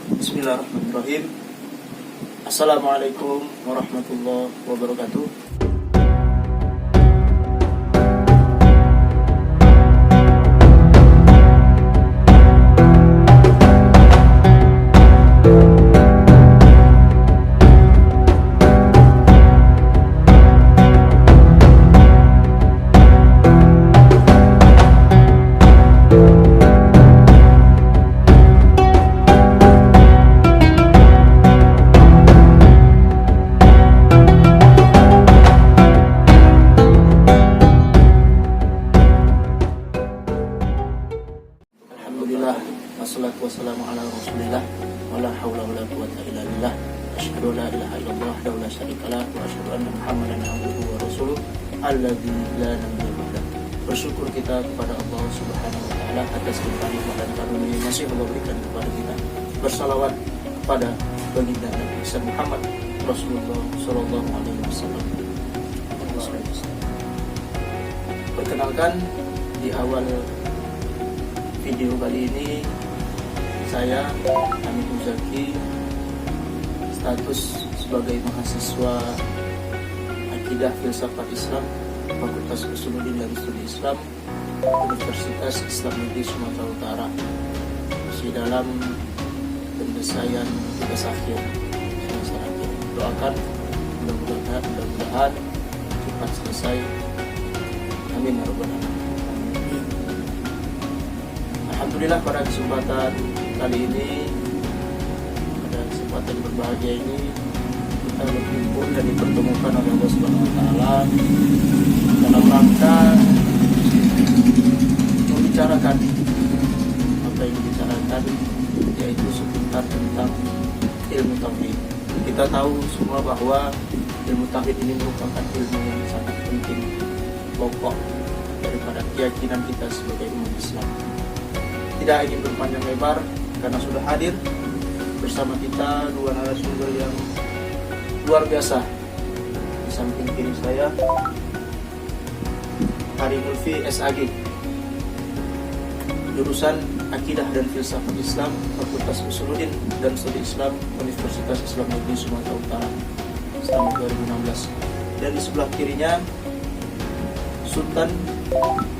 Bismillahirrahmanirrahim. Assalamualaikum warahmatullahi wabarakatuh. Alhamdulillah, wassalatu wassalamu ala rasulillah, wala hawla wala quwwata illa billah. Asyhadu an la ilaha illallah wa la syarikalah, wa asyhadu anna Muhammadan abduhu wa rasuluh alladzi la nabiyya ba'dah. Bersyukur kita kepada Allah Subhanahu wa taala atas nikmat dan karunia yang masih Allah berikan kepada kita. Bersalawat kepada baginda Nabi Muhammad Rasulullah sallallahu alaihi wasallam. Perkenalkan, di awal video kali ini saya Hamid Muzaki, status sebagai mahasiswa Akidah Filsafat Islam Fakultas Usuluddin dan Studi Islam Universitas Islam Negeri Sumatera Utara, masih dalam penyelesaian tugas akhir semester akhir. Doakan mudah-mudahan cepat selesai. Amin ya rabbal alamin. Alhamdulillah, pada kesempatan kali ini, pada kesempatan berbahagia ini, kita berkumpul dan dipertemukan oleh Allah Subhanahu wa taala dalam rangka membicarakan apa yang dibicarakan, yaitu seputar tentang ilmu tauhid. Kita tahu semua bahwa ilmu tauhid ini merupakan ilmu yang sangat penting, pokok daripada keyakinan kita sebagai umat Islam. Tidak ingin berpanjang lebar karena sudah hadir bersama kita dua narasumber yang luar biasa. Di samping kiri saya Hari Mulfi SAG, jurusan Akidah dan Filsafat Islam Fakultas Usuluddin dan Studi Islam Universitas Islam Negeri Sumatera Utara tahun 2016. Dan di sebelah kirinya Sultan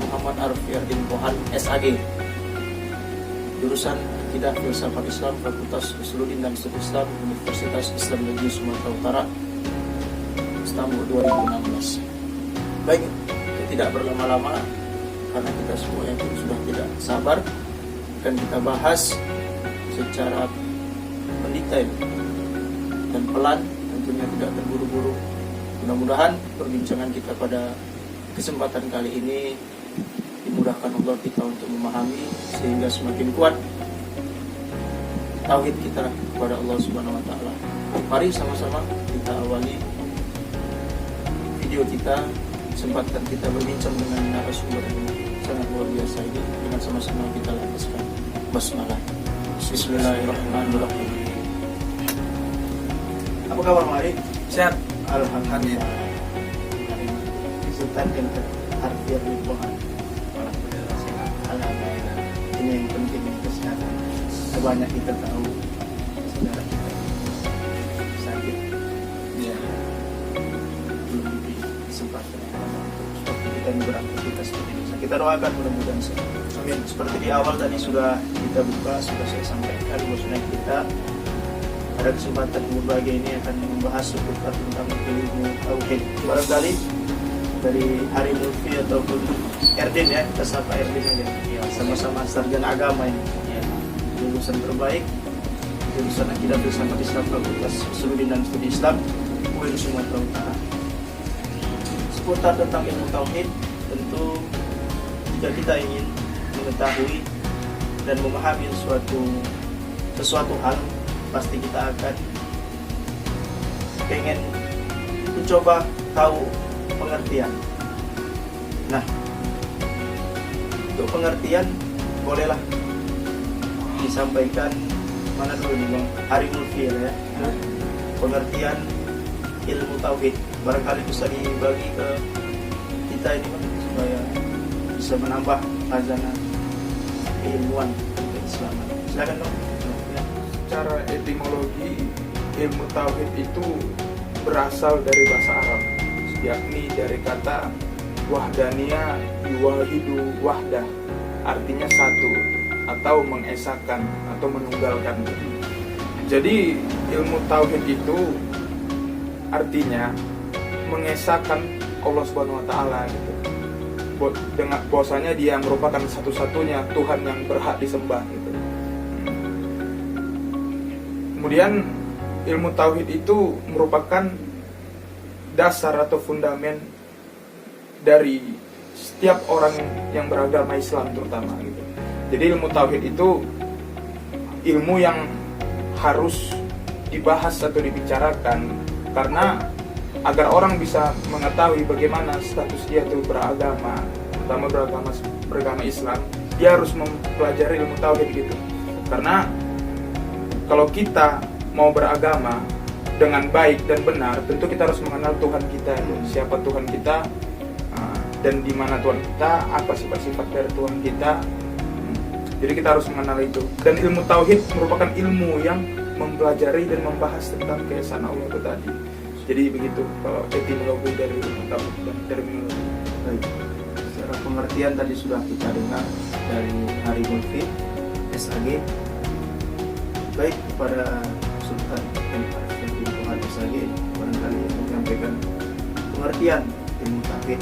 Muhammad Arif Yardin Pohan SAG, jurusan Akidah Filsafat Islam Fakultas Usuluddin dan Studi Islam Universitas Islam Negeri Sumatera Utara Istanbul 2016. Baik, tidak berlama-lama karena kita semua yang sudah tidak sabar, akan kita bahas secara mendetail dan pelan, tentunya tidak terburu-buru. Mudah-mudahan perbincangan kita pada kesempatan kali ini dimudahkan Allah kita untuk memahami sehingga semakin kuat tauhid kita kepada Allah Subhanahu wa taala. Mari sama-sama kita awali video kita, kesempatan kita berbincang dengan narasumber yang sangat luar biasa ini, dengan sama-sama kita lapaskan basmalah. Bismillahirrahmanirrahim. Apa kabar Mari? Sehat. Alhamdulillah. Sultan yang terharfiah di Tuhan. Alhamdulillah. Ini yang penting, ini kesehatan. Sebanyak kita tahu saudara kita sakit, ya, belum diberi kesempatan seperti kita yang beraktivitas seperti ini. Kita doakan mudah-mudahan sehat. Amin. Seperti di awal tadi sudah kita buka, sudah saya sampaikan bahwasanya kita pada kesempatan berbahagia ini akan membahas seputar tentang ilmu tauhid. Barangkali dari Hari Mulfi ataupun Erdin, ya, kita sapa Erdin aja. Ya, sama-sama sarjana agama ini. Ya. Lulusan terbaik jurusan Akidah Filsafat Islam Fakultas Usuluddin dan Studi Islam UIN Sumatera Utara. Seputar tentang ilmu tauhid, tentu jika kita ingin mengetahui dan memahami sesuatu hal, pasti kita akan pengen mencoba tahu pengertian. Nah, untuk pengertian bolehlah disampaikan mana dulu nih Bang? Hari Mulfi ya. Pengertian ilmu tauhid barangkali bisa dibagi ke kita ini Bang, supaya bisa menambah khazanah keilmuan keislaman. Silakan Bang. secara etimologi, ilmu tauhid itu berasal dari bahasa Arab, yakni dari kata wahdaniyah yuwahidu wahdah, artinya satu atau mengesahkan atau menunggalkan. Jadi ilmu tauhid itu artinya mengesahkan Allah Subhanahu wa taala gitu. Dengan bahwasanya dia merupakan satu-satunya Tuhan yang berhak disembah gitu. Kemudian ilmu tauhid itu merupakan dasar atau fundamen dari setiap orang yang beragama Islam terutama gitu. Jadi ilmu tauhid itu ilmu yang harus dibahas atau dibicarakan, karena agar orang bisa mengetahui bagaimana status dia itu beragama, terutama beragama Islam, dia harus mempelajari ilmu tauhid gitu. Karena kalau kita mau beragama dengan baik dan benar, tentu kita harus mengenal Tuhan kita, siapa Tuhan kita, dan di mana Tuhan kita, apa sifat-sifat dari Tuhan kita. Jadi kita harus mengenal itu. Dan ilmu tauhid merupakan ilmu yang mempelajari dan membahas tentang keesaan Allah itu tadi. Jadi begitu kalau etimologi dari ilmu tauhid dan terminologi. Baik. Secara pengertian tadi sudah kita dengar dari Hari Mulfi SAG. Baik, kepada Sultan Tuhan SAG barangkali menyampaikan pengertian ilmu tauhid.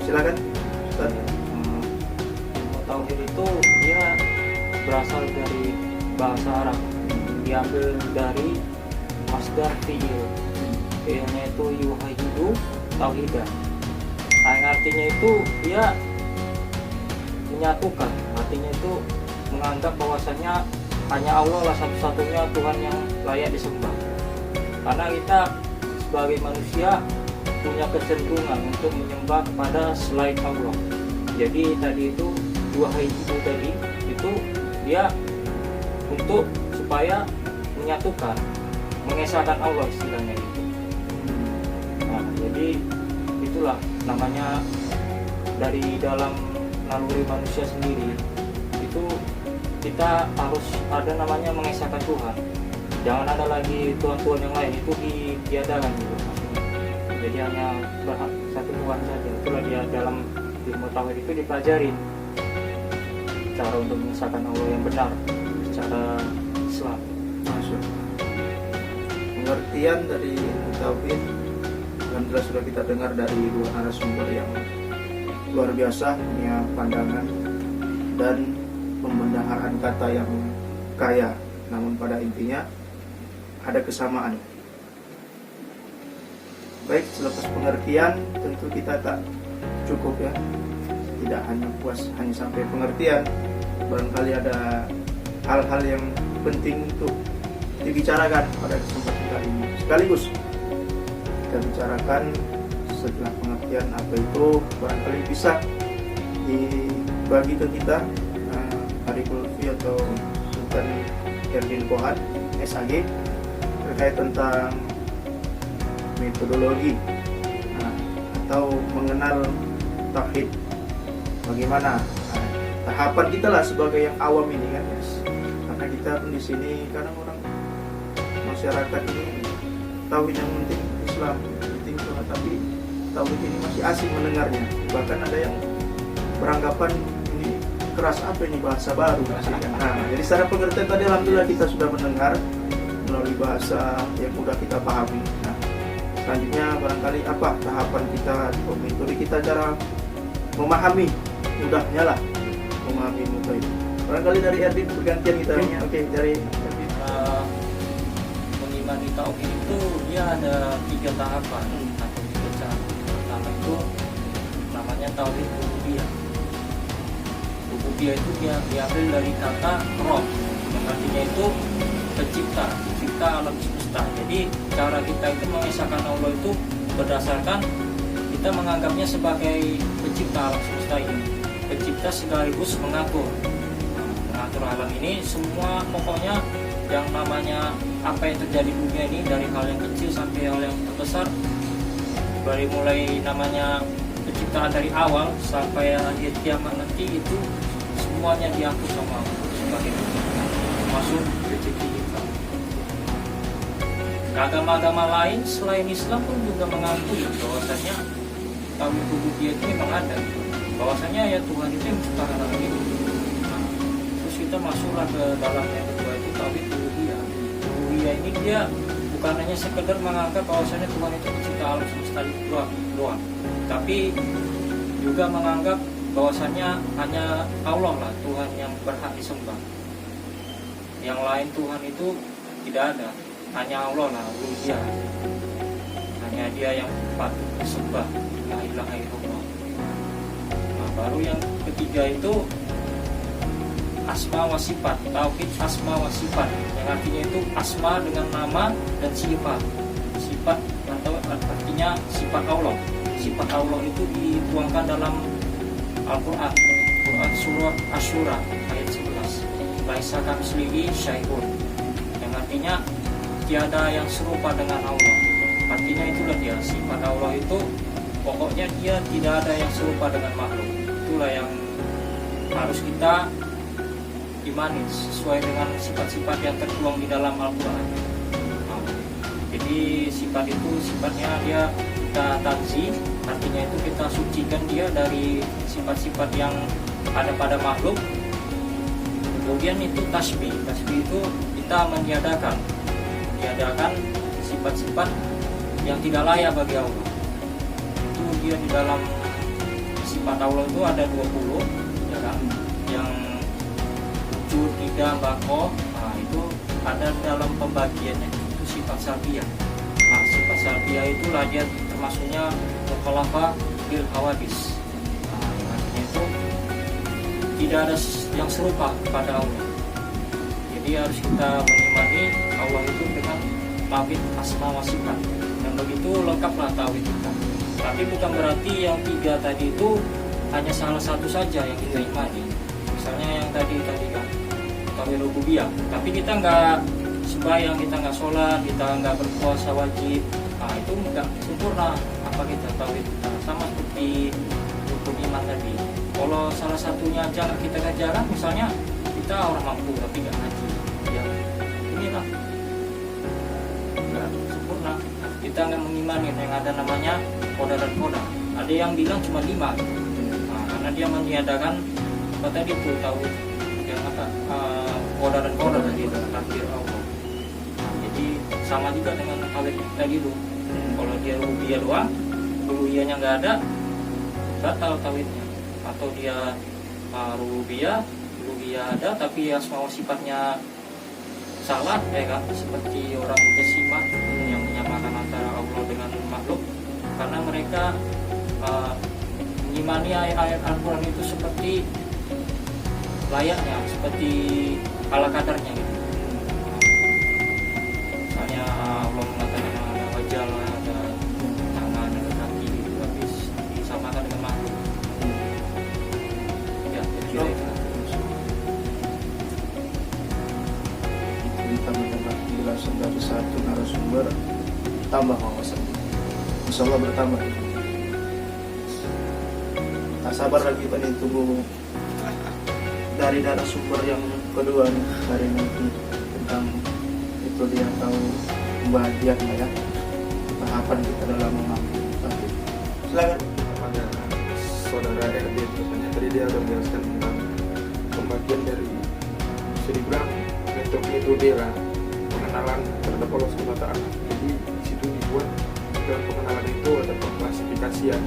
Silakan Ustaz. Ilmu tauhid itu dia berasal dari bahasa Arab, diambil dari masdar fi'il. Fi'ilnya itu yuhayidu tauhidah. Nah, yang artinya itu dia menyatukan. Artinya itu menganggap bahwasanya hanya Allah lah satu-satunya Tuhan yang layak disembah. Karena kita sebagai manusia punya kecenderungan untuk menyembah kepada selain Allah. Jadi tadi itu yuhayidu tadi itu dia untuk supaya menyatukan, mengesahkan Allah istilahnya itu. Nah, jadi itulah namanya dari dalam naluri manusia sendiri itu kita harus ada namanya mengesahkan Tuhan. Jangan ada lagi Tuhan-Tuhan yang lain, itu ditiadakan gitu. Jadi hanya satu Tuhan saja. Itulah dia dalam ilmu tauhid itu dipelajari cara untuk mengesahkan Allah yang benar secara Islam. Masuk. Pengertian dari ilmu tauhid alhamdulillah sudah kita dengar dari dua narasumber yang luar biasa, punya pandangan dan pembendaharaan kata yang kaya, namun pada intinya ada kesamaan. Baik, selepas pengertian tentu kita tak cukup ya, tidak hanya puas hanya sampai pengertian, barangkali ada hal-hal yang penting untuk dibicarakan pada kesempatan kali ini. Sekaligus kita bicarakan setelah pengertian apa itu, barangkali bisa dibagi ke kita Hari Mulfi atau Sultan Erdin Kohan SAG terkait tentang metodologi atau mengenal tauhid, bagaimana tahapan kita lah sebagai yang awam ini kan, karena kita pun di sini kadang orang masyarakat ini tauhid yang penting Islam, penting Tuhan, tapi tauhid ini masih asing mendengarnya, bahkan ada yang beranggapan ini keras, apa ini bahasa baru. Nah, jadi secara pengertian tadi alhamdulillah kita sudah mendengar melalui bahasa yang mudah kita pahami. Nah, selanjutnya barangkali apa tahapan kita, metode kita cara memahami mudahnya lah, memahami mudah itu. Barangkali dari Erdin bergantian kita. Oke, dari Erdin. Mengimani tauhid itu dia ada 3 tahapan atau 3 cara. Pertama itu namanya tauhid rububiyah. Rububiyah itu dia diambil dari kata Rob, yang artinya itu pencipta alam semesta. Jadi cara kita itu mengesahkan Allah itu berdasarkan kita menganggapnya sebagai pencipta alam semesta ini, pencipta sekaligus mengatur alam ini. Semua pokoknya yang namanya apa yang terjadi di dunia ini, dari hal yang kecil sampai hal yang terbesar, dari mulai namanya penciptaan dari awal sampai akhir kiamat nanti, itu semuanya diatur sama Allah sebagai pencipta. termasuk rezeki kita. Agama-agama lain selain Islam pun juga mengakui bahwasanya tauhid rububiyah itu memang ada, bahwasanya ya Tuhan itu yang menciptakan alam ini. Nah, terus kita masuklah ke dalam yang kedua itu tauhid rububiyah. Rububiyah ini dia bukan hanya sekedar menganggap bahwasanya Tuhan itu pencipta alam semesta itu doang, tapi juga menganggap bahwasanya hanya Allah lah Tuhan yang berhak disembah. Yang lain Tuhan itu tidak ada, hanya Allah lah rububiyah. Hanya Dia yang patut disembah, la ilaha illallah. Nah, baru yang ketiga itu asma wa sifat, tauhid asma wa sifat, yang artinya itu asma dengan nama dan sifat. Sifat atau artinya sifat Allah. Sifat Allah itu dituangkan dalam Al-Quran, Quran surah Asyura ayat 11. Laisa kamitslihi syai'un, yang artinya tiada yang serupa dengan Allah. Artinya itulah dia, sifat Allah itu pokoknya dia tidak ada yang serupa dengan makhluk. Itulah yang harus kita imani sesuai dengan sifat-sifat yang tertuang di dalam Al-Quran. Nah, jadi sifat itu sifatnya dia kita tanzih, artinya itu kita sucikan dia dari sifat-sifat yang ada pada makhluk. Kemudian itu tasbih. Tasbih itu kita meniadakan sifat-sifat yang tidak layak bagi Allah. Itu dia di dalam sifat Allah itu ada 20, ya kan? Yang wujud, tidak, bako, nah itu ada dalam pembagiannya, itu sifat salbiyah. Nah, sifat salbiyah itulah dia termasuknya mukhalafah bil hawadis. Nah, yang artinya itu tidak ada yang serupa kepada Allah. Jadi harus kita mengimani Allah itu dengan tauhid asma wa sifat. Dan begitu lengkaplah tauhid kita. Tapi bukan berarti yang tiga tadi itu hanya salah satu saja yang kita imani. Misalnya yang tadi kan tauhid rububiyah. Tapi kita nggak sembahyang, kita nggak sholat, kita nggak berpuasa wajib. Nah itu nggak sempurna apa kita tauhid kita. Sama seperti rukun iman tadi. Kalau salah satunya kita kerjakan, misalnya kita orang mampu tapi nggak ngaji, ya inilah nggak sempurna. Kita nggak mengimani yang ada namanya qadar dan qadar. Ada yang bilang cuma 5, nah, karena dia meniadakan apa tadi itu tauhid yang apa qadar dan qadar tadi itu takdir Allah. Nah, jadi sama juga dengan tauhid tadi itu. Kalau dia rububiyah doang, uluhiyahnya nggak ada, batal tauhidnya. Atau dia rububiyah ada tapi asma wa sifatnya salah, ya kan? Seperti orang Mutasimah yang menyamakan antara Allah dengan makhluk, karena mereka mengimani ayat-ayat Al-Quran itu seperti layaknya, seperti ala kadarnya gitu. Misalnya Allah mengatakan ada wajah, ada tangan, ada kaki gitu, habis disamakan dengan makhluk. Ya, kira-kira itu. Kita mendapat penjelasan dari satu narasumber, tambah wawasan. Insya Allah bertambah. Tak sabar lagi Pak tunggu dari narasumber yang kedua nih, dari nanti tentang itu dia tahu pembagian ya, tahapan kita dalam mengambil. Silakan. Pada saudara RD katanya tadi dia udah menjelaskan tentang pembagian dari bisa dibilang metode lah pengenalan terhadap Allah SWT. Jadi di situ dibuat dalam pengenalan itu ada pengklasifikasian,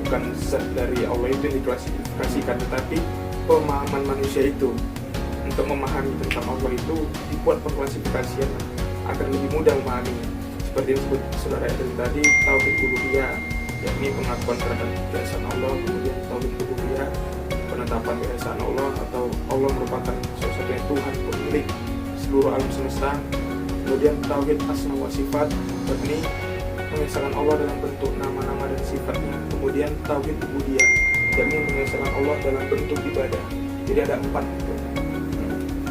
bukan zat dari Allah itu yang diklasifikasikan, tetapi pemahaman manusia itu untuk memahami tentang Allah itu dibuat pengklasifikasian agar lebih mudah memahaminya. Seperti yang disebut saudara Edwin tadi, tauhid uluhiyah, yakni pengakuan terhadap keesaan Allah, kemudian tauhid rububiyah, penetapan keesaan Allah atau Allah merupakan satu-satunya Tuhan pemilik seluruh alam semesta. Kemudian tauhid asma wa sifat, yakni mengesahkan Allah dalam bentuk nama-nama dan sifatnya. Kemudian tauhid rububiyah, yakni mengesahkan Allah dalam bentuk ibadah. Jadi ada 4.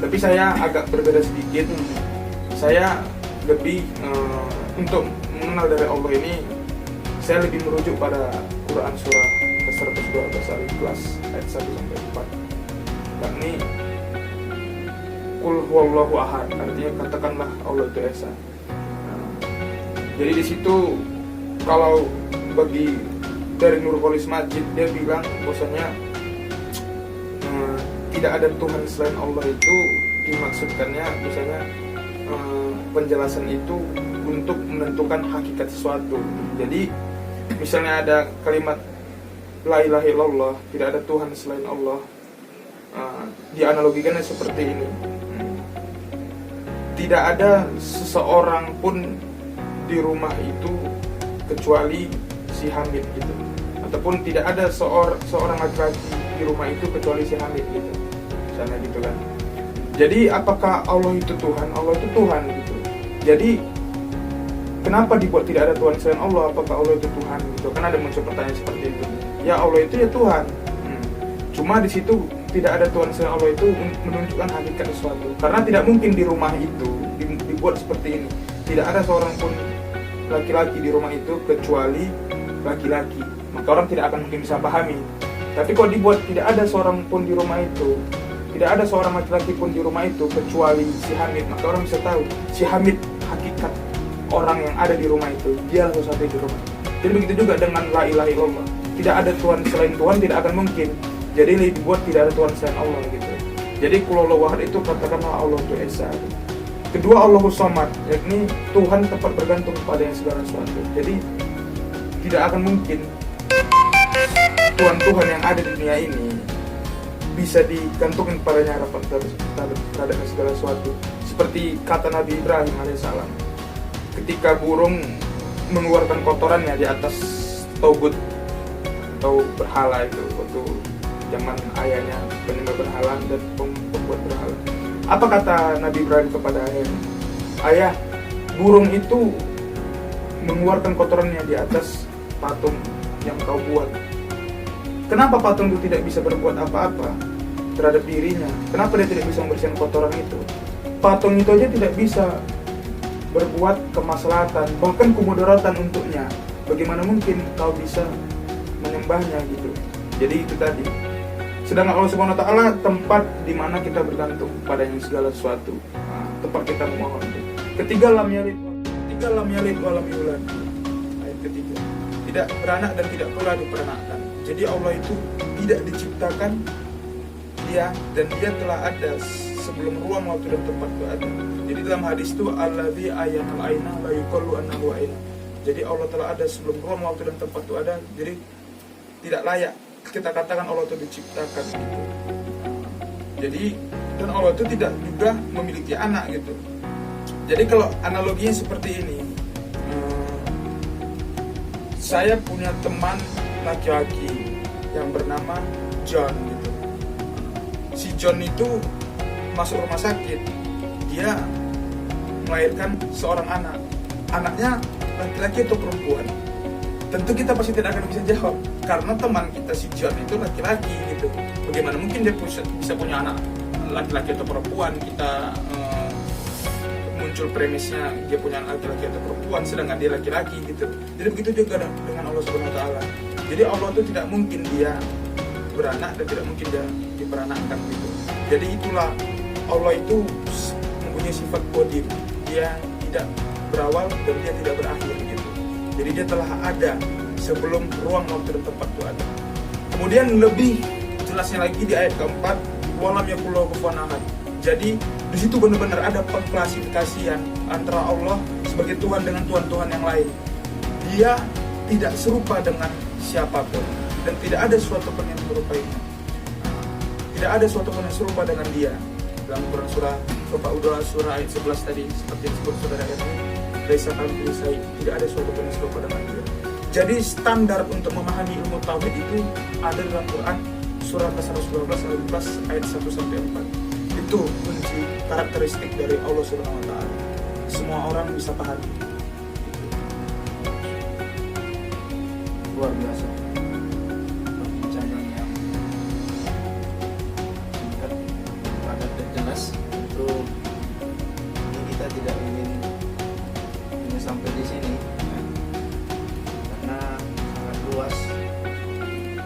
Tapi saya agak berbeda sedikit. Saya lebih untuk mengenal dari Allah ini, saya lebih merujuk pada Quran surah ke-112 Al-Ikhlas ayat 1-4. Yakni Qul huwallahu ahad, artinya katakanlah Allah itu esa. Jadi di situ kalau bagi dari Nurul Khalis Majid, dia bilang bahwasanya tidak ada Tuhan selain Allah itu dimaksudkannya misalnya penjelasan itu untuk menentukan hakikat sesuatu. Jadi misalnya ada kalimat la ilaha illallah, tidak ada Tuhan selain Allah, dianalogikannya seperti ini. Tidak ada seseorang pun di rumah itu kecuali si Hamid gitu, ataupun tidak ada seorang laki-laki di rumah itu kecuali si Hamid gitu, misalnya gitu kan. Jadi apakah Allah itu Tuhan? Allah itu Tuhan gitu. Jadi kenapa dibuat tidak ada Tuhan selain Allah? Apakah Allah itu Tuhan gitu? Kan ada muncul pertanyaan seperti itu. Ya Allah itu ya Tuhan. Cuma di situ tidak ada Tuhan selain Allah itu menunjukkan hakikat sesuatu. Karena tidak mungkin di rumah itu dibuat seperti ini. Tidak ada seorang pun laki-laki di rumah itu kecuali laki-laki. Maka orang tidak akan mungkin bisa pahami. Tapi kalau dibuat tidak ada seorang pun di rumah itu, tidak ada seorang laki-laki pun di rumah itu kecuali si Hamid, maka orang bisa tahu si Hamid hakikat orang yang ada di rumah itu, dia satu di rumah. Jadi begitu juga dengan la ilaha illallah. Tidak ada Tuhan selain Tuhan, tidak akan mungkin. Jadi dibuat tidak ada Tuhan selain Allah gitu. Jadi Qul huwallahu ahad itu katakanlah Allah itu esa. Kedua Allahus samad, yakni Tuhan tempat bergantung pada yang segala sesuatu. Jadi tidak akan mungkin Tuhan yang ada di dunia ini bisa digantungkan padanya harapan terhadap segala sesuatu. Seperti kata Nabi Ibrahim alaihissalam, ketika burung mengeluarkan kotorannya di atas togut atau berhala itu, waktu zaman ayahnya penyembah berhala dan pembuat berhala. Apa kata Nabi Ibrahim kepada ayahnya? Ayah, burung itu mengeluarkan kotorannya di atas patung yang kau buat. Kenapa patung itu tidak bisa berbuat apa-apa terhadap dirinya? Kenapa dia tidak bisa membersihkan kotoran itu? Patung itu aja tidak bisa berbuat kemaslahatan, bahkan kemudaratan untuknya. Bagaimana mungkin kau bisa menyembahnya gitu? Jadi itu tadi. Sedangkan Allah Subhanahu wa taala tempat di mana kita bergantung padanya segala sesuatu. Tempat kita memohon. Ketiga lam yalid wa lam yulad. Ayat ketiga. Tidak beranak dan tidak pula diperanakkan. Jadi Allah itu tidak diciptakan dia, dan dia telah ada sebelum ruang, waktu dan tempat itu ada. Jadi dalam hadis itu allazi ayatul aina la yuqallu annahu aina. Jadi Allah telah ada sebelum ruang, waktu dan tempat itu ada. Jadi tidak layak kita katakan Allah itu diciptakan gitu. Jadi dan Allah itu tidak juga memiliki anak gitu. Jadi kalau analoginya seperti ini, saya punya teman laki-laki yang bernama John gitu. Si John itu masuk rumah sakit, dia melahirkan seorang anak. Anaknya laki-laki atau perempuan? Tentu kita pasti tidak akan bisa jawab, karena teman kita si John itu laki-laki gitu. Bagaimana mungkin dia bisa punya anak laki-laki atau perempuan? Kita muncul premisnya dia punya anak laki-laki atau perempuan, sedangkan dia laki-laki gitu. Jadi begitu juga dengan Allah Subhanahu wa taala. Jadi Allah itu tidak mungkin dia beranak dan tidak mungkin dia diperanakkan gitu. Jadi itulah Allah itu mempunyai sifat qadim. Dia tidak berawal dan dia tidak berakhir gitu. Jadi dia telah ada sebelum ruang, waktu dan tempat itu ada. Kemudian lebih jelasnya lagi di ayat keempat, walam yakul lahu kufuwan ahad. Jadi di situ benar-benar ada pengklasifikasian antara Allah sebagai Tuhan dengan Tuhan-Tuhan yang lain. Dia tidak serupa dengan siapapun dan tidak ada suatu pun yang merupainya. Tidak ada suatu pun yang serupa dengan dia. Dalam Quran surah Al-Baqarah surah ayat 11 tadi, seperti disebut saudara ayat ini, laisa kamitslihi syai', tidak ada suatu pun yang serupa dengan dia. Jadi standar untuk memahami ilmu tauhid itu ada dalam Quran surah 112 ayat 1 sampai 4. Itu kunci karakteristik dari Allah Subhanahu wa taala. Semua orang bisa pahami. Luar biasa perbincangan yang singkat, padat dan jelas. Itu ini kita tidak ingin sampai di sini ya. Karena sangat luas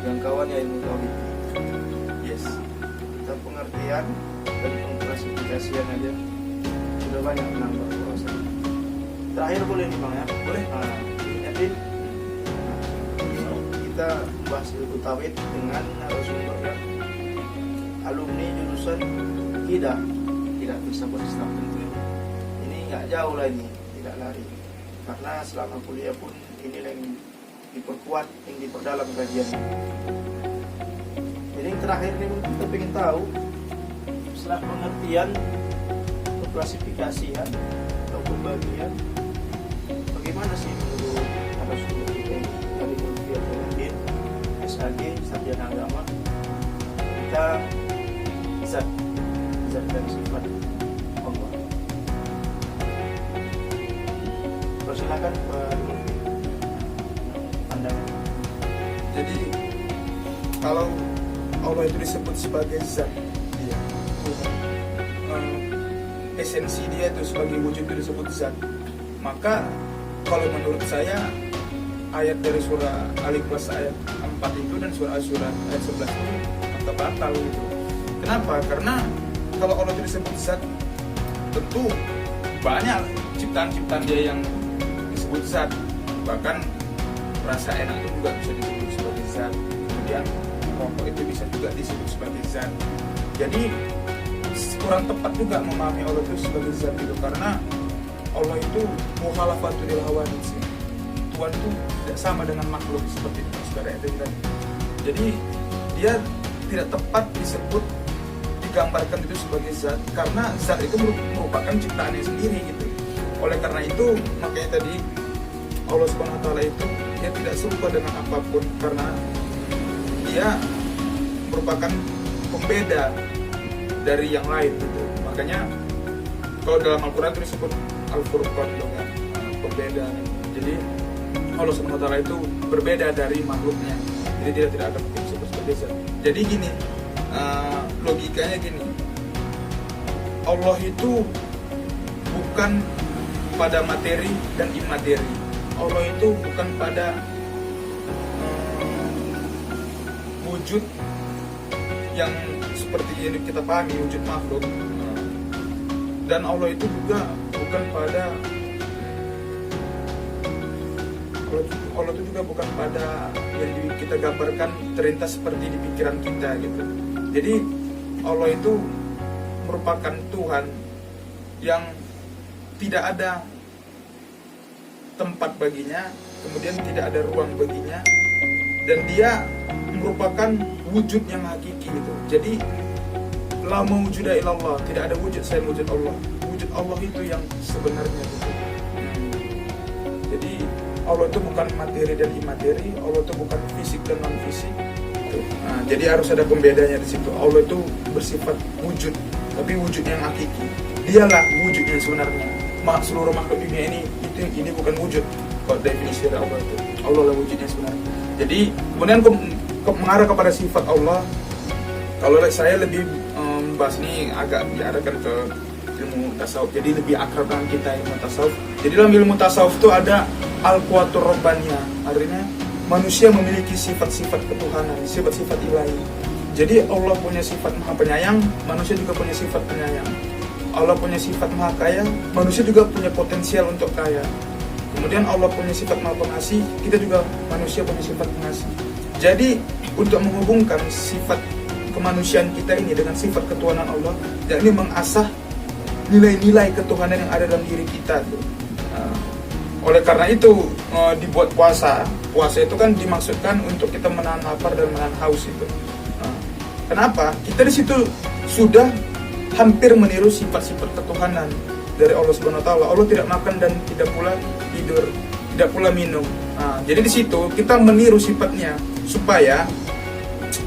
jangkauannya ilmu tauhid. Yes. Kita pengertian dan pengklasifikasian sudah banyak menambah wawasan. Terakhir boleh nih Bang ya? Boleh. Nah, jadi kita bahas ilmu tauhid dengan narasumber yang alumni jurusan tidak filsafat Islam tentu. Ini nggak jauh lagi, tidak lari. Karena selama kuliah pun ini yang diperkuat, yang diperdalam kajian. Jadi yang terakhir nih kita ingin tahu setelah pengertian klasifikasian atau pembagian, bagaimana sih menurut narasumber kita ini dari Mulfiatuddin SAG sarjana agama kita zat dan sifat Allah. Persilakan Pak Mulfi, pandangan. Jadi kalau Allah itu disebut sebagai zat, dia esensi dia itu sebagai wujud itu disebut zat, maka kalau menurut saya ayat dari surah Al-Ikhlas ayat 4 itu dan surah Asy-Syura ayat 11 itu maka batal gitu. Kenapa? Karena kalau Allah itu disebut zat, tentu banyak ciptaan-ciptaan dia yang disebut zat, bahkan rasa enak itu juga bisa disebut sebagai zat, kemudian rokok itu bisa juga disebut sebagai zat. Jadi kurang tepat juga memahami Allah itu sebagai zat itu, karena Allah itu mukhalafatul lil hawadits. Tuhan itu tidak sama dengan makhluk seperti itu saudara itu tadi. Jadi dia tidak tepat disebut, digambarkan itu sebagai zat, karena zat itu merupakan ciptaannya sendiri gitu. Oleh karena itu makanya tadi Allah Subhanahu wa taala itu dia tidak serupa dengan apapun, karena dia merupakan pembeda dari yang lain gitu. Makanya kalau dalam Al-Quran itu disebut Al-Furqan dengan pembeda. Jadi Allah Subhanahu wa taala itu berbeda dari makhluknya. Jadi dia tidak akan mungkin disebut sebagai zat. Jadi gini, logikanya gini. Allah itu bukan pada materi dan imateri. Allah itu bukan pada wujud yang seperti yang kita pahami, wujud makhluk. Dan Allah itu juga bukan pada Allah itu juga bukan pada yang kita gambarkan terlintas seperti di pikiran kita gitu. Jadi Allah itu merupakan Tuhan yang tidak ada tempat baginya, kemudian tidak ada ruang baginya, dan dia merupakan wujud yang hakiki gitu. Jadi la mawjuda illallah, tidak ada wujud selain wujud Allah. Wujud Allah itu yang sebenarnya gitu. Jadi Allah itu bukan materi dan imateri, Allah itu bukan fisik dan non fisik. Nah, jadi harus ada pembedanya di situ. Allah itu bersifat wujud, tapi wujud yang hakiki. Dialah wujud yang sebenarnya. Seluruh makhluk dunia ini bukan wujud. Kalau definisi dari Allah itu, Allah lah wujudnya sebenarnya. Jadi kemudian mengarah kepada sifat Allah. Kalau saya lebih membahas ini agak diarahkan ke ilmu tasawuf, jadi lebih akrab dengan kita ilmu tasawuf. Jadi dalam ilmu tasawuf itu ada al-quwatur rabbaniyah, artinya manusia memiliki sifat-sifat ketuhanan, sifat-sifat ilahi. Jadi Allah punya sifat maha penyayang, manusia juga punya sifat penyayang. Allah punya sifat maha kaya, manusia juga punya potensial untuk kaya. Kemudian Allah punya sifat maha pengasih, kita juga manusia punya sifat pengasih. Jadi untuk menghubungkan sifat kemanusiaan kita ini dengan sifat ketuhanan Allah, yakni mengasah nilai-nilai ketuhanan yang ada dalam diri kita. Oleh karena itu dibuat puasa. Puasa itu kan dimaksudkan untuk kita menahan lapar dan menahan haus itu. Kenapa? Kita di situ sudah hampir meniru sifat-sifat ketuhanan dari Allah Subhanahu wa taala. Allah tidak makan dan tidak pula tidur, tidak pula minum. Jadi di situ kita meniru sifatnya supaya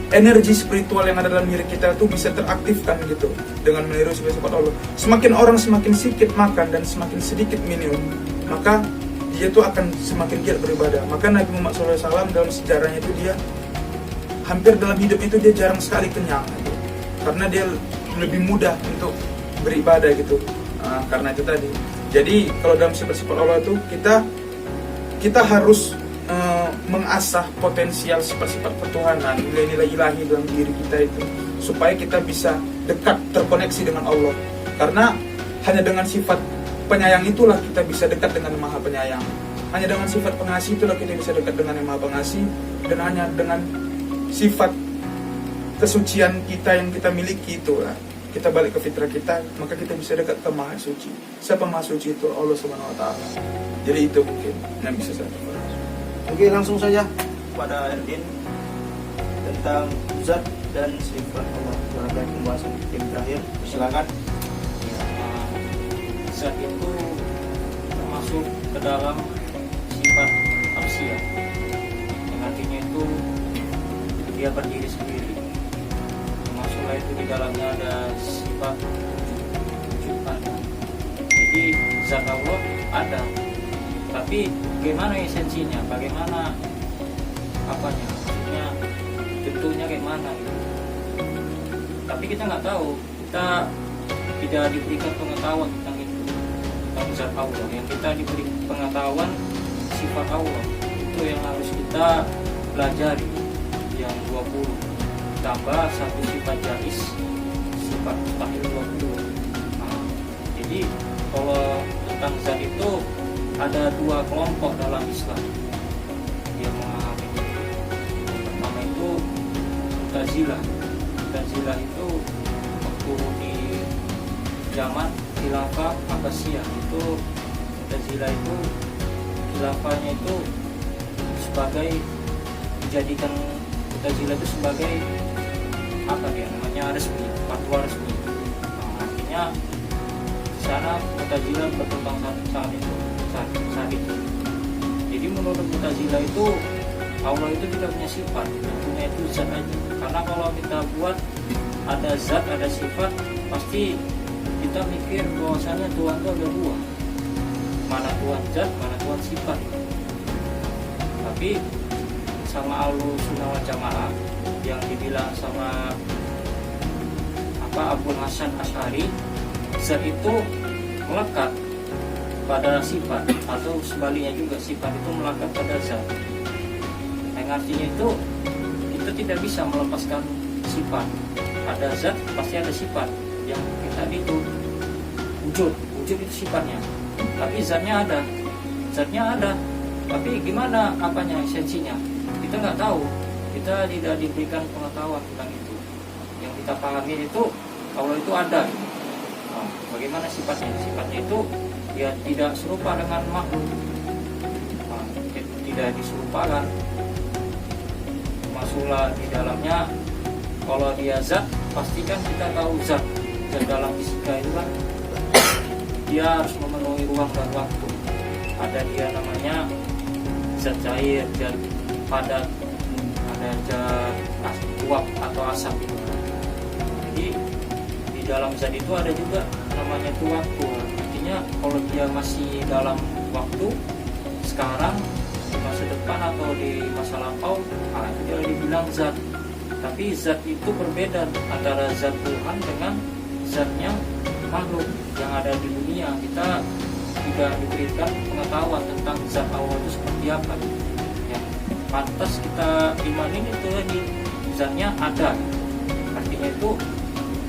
energi spiritual yang ada dalam diri kita itu bisa teraktifkan gitu dengan meniru sifat-sifat Allah. Semakin orang semakin sedikit makan dan semakin sedikit minum, maka dia tuh akan semakin giat beribadah. Maka Nabi Muhammad SAW dalam sejarahnya itu dia hampir dalam hidup itu dia jarang sekali kenyang gitu. Karena dia lebih mudah untuk beribadah gitu. Karena itu tadi. Jadi kalau dalam sifat-sifat Allah itu kita harus mengasah potensial sifat-sifat ketuhanan, nilai-nilai ilahi dalam diri kita itu, supaya kita bisa dekat, terkoneksi dengan Allah. Karena hanya dengan sifat penyayang itulah kita bisa dekat dengan Maha Penyayang. Hanya dengan sifat pengasih itulah kita bisa dekat dengan Yang Maha Pengasih. Dan hanya dengan sifat kesucian kita yang kita miliki itulah, kita balik ke fitrah kita, maka kita bisa dekat ke Maha Suci. Siapa Maha Suci itu? Allah Subhanahu Wa Taala. Jadi itu mungkin yang bisa saya katakan. Oke, langsung saja pada Erdin tentang zat dan sifat Allah. Silakan pembahasan tim terakhir. Silakan. Zat itu termasuk ke dalam sifat tafsir, yang artinya itu dia berdiri sendiri. Termasuklah itu di dalamnya ada sifat wujud. Jadi zat Allah ada, tapi bagaimana esensinya, bagaimana apanya, maksudnya bentuknya kayak mana gitu. Tapi kita nggak tahu, kita tidak diberikan pengetahuan tentang itu, tentang zat Allah. Yang kita diberi pengetahuan sifat Allah, itu yang harus kita pelajari, yang 20 tambah satu sifat jais, sifat mustahil 20. Jadi kalau tentang zat itu ada dua kelompok dalam Islam yang memahami. Yang pertama itu Mu'tazilah. Mu'tazilah itu waktu di zaman khilafah Abbasiyah itu, Mu'tazilah itu khilafahnya itu sebagai, dijadikan Mu'tazilah itu sebagai apa dia namanya, resmi, fatwa resmi. Artinya di sana Mu'tazilah berkembang saat itu. Jadi menurut Mu'tazilah itu Allah itu tidak punya sifat, yang punya itu zat aja. Karena kalau kita buat ada zat, ada sifat, pasti kita mikir bahwasanya Tuhan itu ada dua, mana Tuhan zat, mana Tuhan sifat. Tapi sama Ahlussunnah wal Jamaah yang dibilang sama Abu Hasan Asy'ari, zat itu melekat pada sifat, atau sebaliknya juga sifat itu melekat pada zat. Yang artinya itu kita tidak bisa melepaskan sifat. Ada zat pasti ada sifat. Yang kita itu wujud itu sifatnya. Tapi zatnya ada. Tapi gimana apanya, esensinya? Kita nggak tahu. Kita tidak diberikan pengetahuan tentang itu. Yang kita pahami itu Allah itu ada. Nah, bagaimana sifatnya? Sifatnya itu dia tidak serupa dengan makhluk, tidak diserupakan. Masuklah di dalamnya, kalau dia zat, pastikan kita tahu zat dalam fisika itu kan dia harus memenuhi ruang dan waktu. Ada dia namanya zat cair, zat padat, ada zat uap atau asap itu. Jadi di dalam zat itu ada juga namanya itu waktu. Kalau dia masih dalam waktu sekarang, di masa depan atau di masa lampau, itu dia dibilang zat. Tapi zat itu berbeda antara zat Tuhan dengan zatnya makhluk yang ada di dunia. Kita tidak diberikan pengetahuan tentang zat Allah itu seperti apa. Yang pantas kita imanin itu lagi, zatnya ada, artinya itu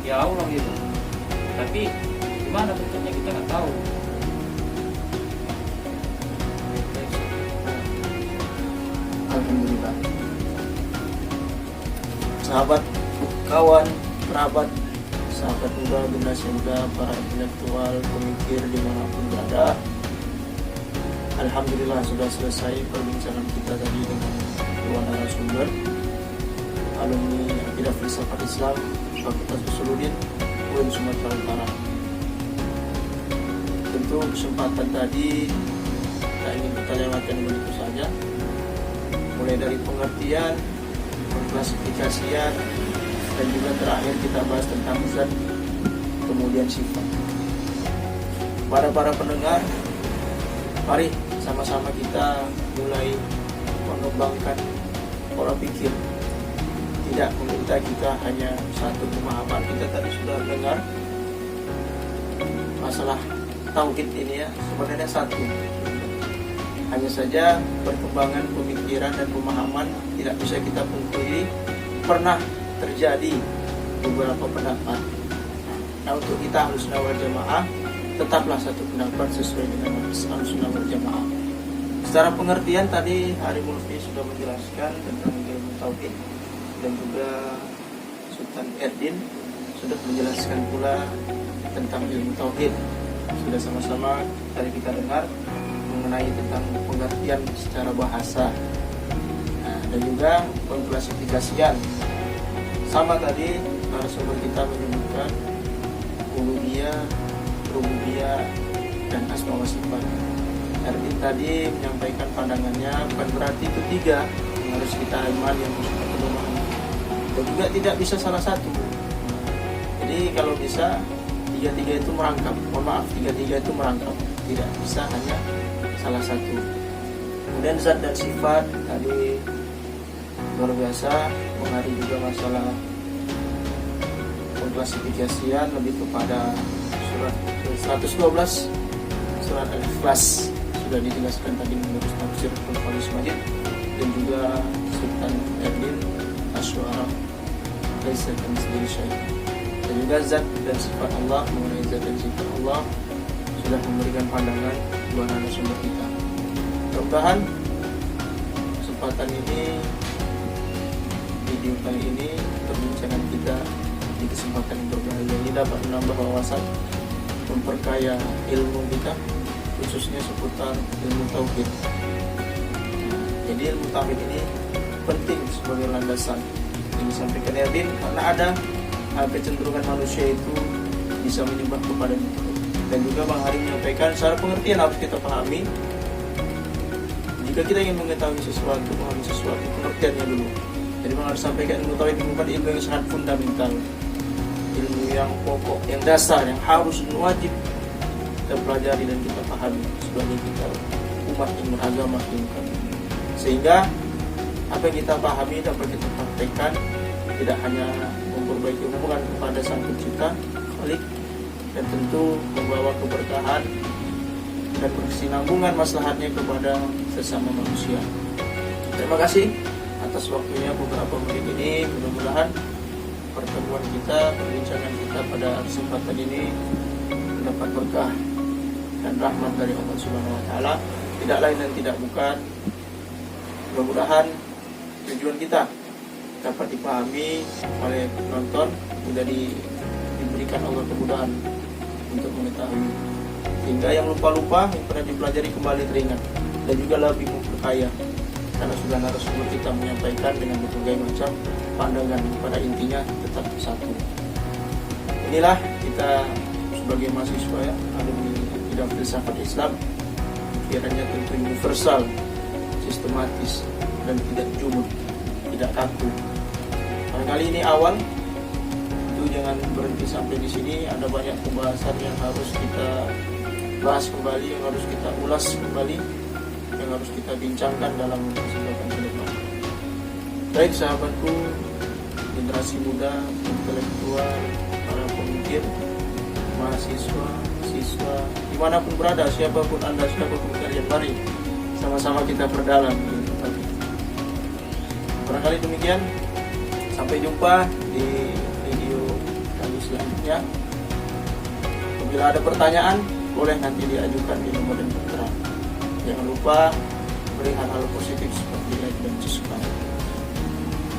ya Allah gitu. Tapi gimana bentuknya kita nggak tahu. Alhamdulillah. Sahabat, kawan, kerabat, sahabat muda, generasi muda, para intelektual, pemikir dimanapun berada, alhamdulillah sudah selesai perbincangan kita tadi dengan dua narasumber, alumni Akidah Filsafat Islam Fakultas Usuluddin UIN Sumatera Utara. Tentu kesempatan tadi tak ingin kita lewatkan begitu saja, mulai dari pengertian, pengklasifikasian, dan juga terakhir kita bahas tentang zat, kemudian sifat. Para pendengar, mari sama-sama kita mulai mengembangkan pola pikir. Tidak meminta kita hanya satu pemahaman. Kita tadi sudah dengar masalah tauhid ini ya, sebenarnya satu. Hanya saja perkembangan pemikiran dan pemahaman tidak bisa kita pungkiri, pernah terjadi beberapa pendapat. Nah, untuk kita Ahlussunnah wal Jamaah tetaplah satu pendapat sesuai dengan Ahlussunnah wal Jamaah. Secara pengertian tadi Ari Mulfi sudah menjelaskan tentang ilmu tauhid, dan juga Sultan Erdin sudah menjelaskan pula tentang ilmu tauhid. Sudah sama-sama tadi kita dengar mengenai tentang pengertian secara bahasa, dan juga pengklasifikasian. Sama tadi narasumber kita menyebutkan uluhiyah, rububiyah, dan asma wa sifat. Erdin tadi menyampaikan pandangannya bukan berarti itu tiga yang harus kita iman, yang harus kita pedoman, dan juga tidak bisa salah satu. Jadi kalau bisa tiga-tiga itu merangkap, tiga-tiga itu merangkap, tidak bisa hanya salah satu. Kemudian zat dan sifat tadi luar biasa, mengenai juga masalah pengklasifikasian lebih kepada surat 112 surat Al-Ikhlas sudah dijelaskan tadi menurut tafsir Al-Faris Majid, dan juga Sultan Erdin Asy'ara Laisa kamitslihi syai'. Dan juga zat dan sifat Allah, mengenai zat dan sifat Allah sudah memberikan pandangan dua narasumber kita. Mudah-mudahan kesempatan ini, video kali ini, perbincangan kita di kesempatan yang berbahagia ini dapat menambah wawasan, memperkaya ilmu kita, khususnya seputar ilmu tauhid. Jadi ilmu tauhid ini penting sebagai landasan yang disampaikan Erdin, karena ada kecenderungan manusia itu bisa menyembah kepada itu. Dan juga Bang Hari menyampaikan secara pengertian harus kita pahami. Jika kita ingin mengetahui sesuatu, memahami sesuatu, pengertiannya dulu. Jadi Bang Hari sampaikan ilmu tauhid merupakan ilmu yang sangat fundamental, ilmu yang pokok, yang dasar, yang harus dan wajib kita pelajari dan kita pahami sebagai kita umat yang beragama di muka bumi. Sehingga apa yang kita pahami dapat kita praktekkan, tidak hanya memperbaiki hubungan kepada Sang Pencipta, Khalik, dan tentu membawa keberkahan dan berkesinambungan maslahatnya kepada sesama manusia. Terima kasih atas waktunya beberapa menit ini. Mudah-mudahan pertemuan kita, perbincangan kita pada kesempatan ini mendapat berkah dan rahmat dari Allah Subhanahu wa taala, tidak lain dan tidak bukan. Mudah-mudahan tujuan kita dapat dipahami oleh penonton, sudah diberikan Allah kemudahan untuk mengetahui, sehingga yang lupa-lupa yang pernah dipelajari kembali teringat, dan juga lebih memperkaya, karena sudah narasumber kita menyampaikan dengan berbagai macam pandangan, pada intinya tetap satu. Inilah kita sebagai mahasiswa ya, alumni bidang filsafat Islam, pikirannya tentu universal, sistematis, dan tidak jumud, tidak kaku. Barangkali ini awal, itu jangan berhenti sampai di sini. Ada banyak pembahasan yang harus kita bahas kembali, yang harus kita ulas kembali, yang harus kita bincangkan dalam kesempatan ke depan. Baik sahabatku, generasi muda, intelektual, para pemikir, mahasiswa, siswa, dimanapun berada, siapapun Anda, siapapun kalian, mari sama-sama kita perdalam ilmu tauhid. Barangkali demikian. Sampai jumpa di video kali selanjutnya. Apabila ada pertanyaan, boleh nanti diajukan di nomor yang tertera. Jangan lupa beri hal-hal positif seperti like dan subscribe.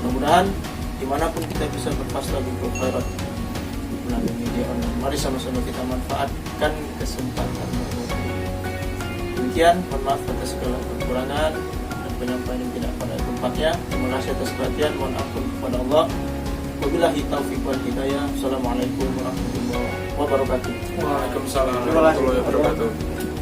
Mudah-mudahan dimanapun kita bisa berfastabiqul khairat melalui media online. Mari sama-sama kita manfaatkan kesempatan berbuat. Demikian, mohon maaf atas segala kekurangan dan penyampaian yang tidak pada tempatnya. Terima kasih atas perhatian, mohon ampun kepada Allah. Wabillahi taufiq wal hidayah. Assalamualaikum warahmatullahi wabarakatuh. Waalaikumsalam warahmatullahi wabarakatuh.